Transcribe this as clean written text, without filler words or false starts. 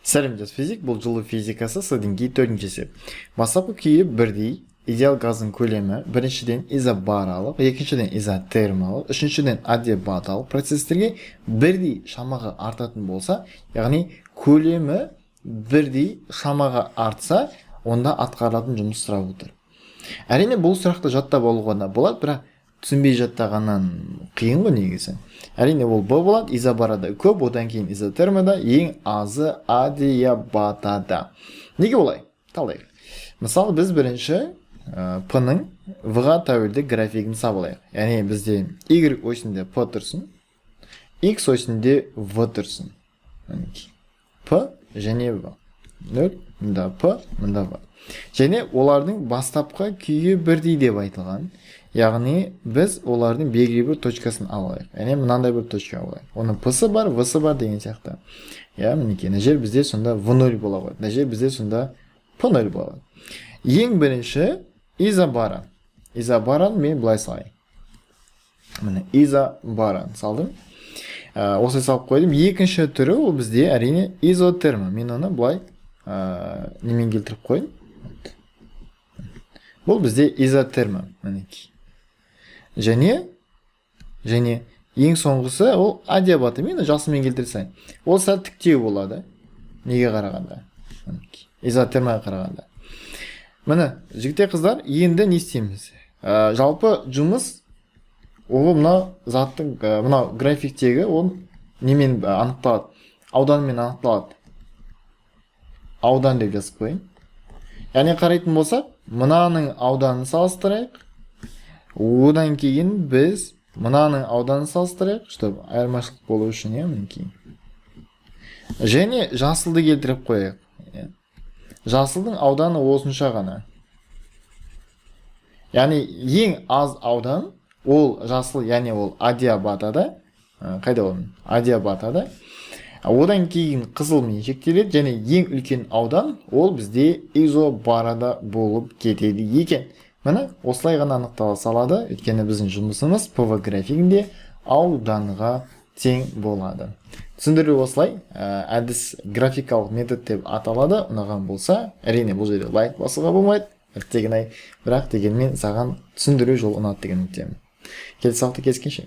Сәлем жас физик, бұл жылу физикасы сыдыңги 4-ші. Бастапқы күйі бірдей, идеал газдың көлемі біріншіден изобаралық, екіншіден изотермалық, үшіншіден адиабаталық процестерге бірдей шамаға артатын болса, яғни көлемі бірдей шамаға артса, онда атқарылатын жұмыс сұрап отыр. Әрине бұл сұрақты жаттап алуға болады, бірақ түсінбей жаттағаннан қиын ғой негізі. Әрине ол Б болады, изобарада көп, одан кейін изотермада, ең азы адиабатада. Неге олай? Талайық. Мысалы, біз бірінші П-ның В-ға тәуелді графигін сабылайық. Яғни бізде Y осінде П тұрсын, X осінде В тұрсын. П және В. 0, мұнда П, мұнда В. Және олардың бастапқы күйі бірдей деп айтылған. Яғни біз олардың белгілі бір точкасын алайық. Яғни мынандай бір точка алайық. Оның П-сы бар, В-сы бар деген сияқты. Я, мінекей, мына жер бізде сонда В0 бола қойды. Мына жер бізде сонда П0 болады. Ең бірінші изобаран. Изобаран мен былай салайын. Міне изобаран салдым. Осылай салып қойдым. Екінші түрі ол бізде әрине изотерма. Мен оны былай немен келтіріп қойдым. Бұл бізде изотерма. Мінекей. Және ең соңғысы ол адиабаты. Мені жасымен келтірсайын. Ол сәл тіктеу болады. Неге қарағанда? Изотермаға қарағанда. Міне, жігіттер қыздар, енді не істейміз? Жалпы жұмыс ол мына заттың, мына графиктегі ол немен анықталады? Ауданымен анықталады. Аудан деп жазып қойын. Яғни қарайтын болсақ, мынаның ауданын салыстырайық. Одан кейін біз мынаның ауданын салыстырайық, чтобы айырмашылық болу үшін, мінекей. Және жасылды келтіріп қояйық. Жасылдың ауданы осынша ғана. Яғни ең аз аудан ол жасыл, яғни ол адиабатада. Қайда ол? Адиабатада. Одан кейін қызылмен шектеледі, және ең үлкен аудан ол бізде изобарада болып кетеді екен. Міне, осылай ғана анықтала салады, өйткені біздің жұмысымыз ПВ графигінде ауданға тең болады. Түсіндіру осылай, әдіс графикалық метод деп аталады. Ұнаған болса, әрине бұл жерде лайк басуға болмайды, бірақ дегенмен саған түсіндіру жол ұнады деген үміттемін. Келесі сабақта кездескенше.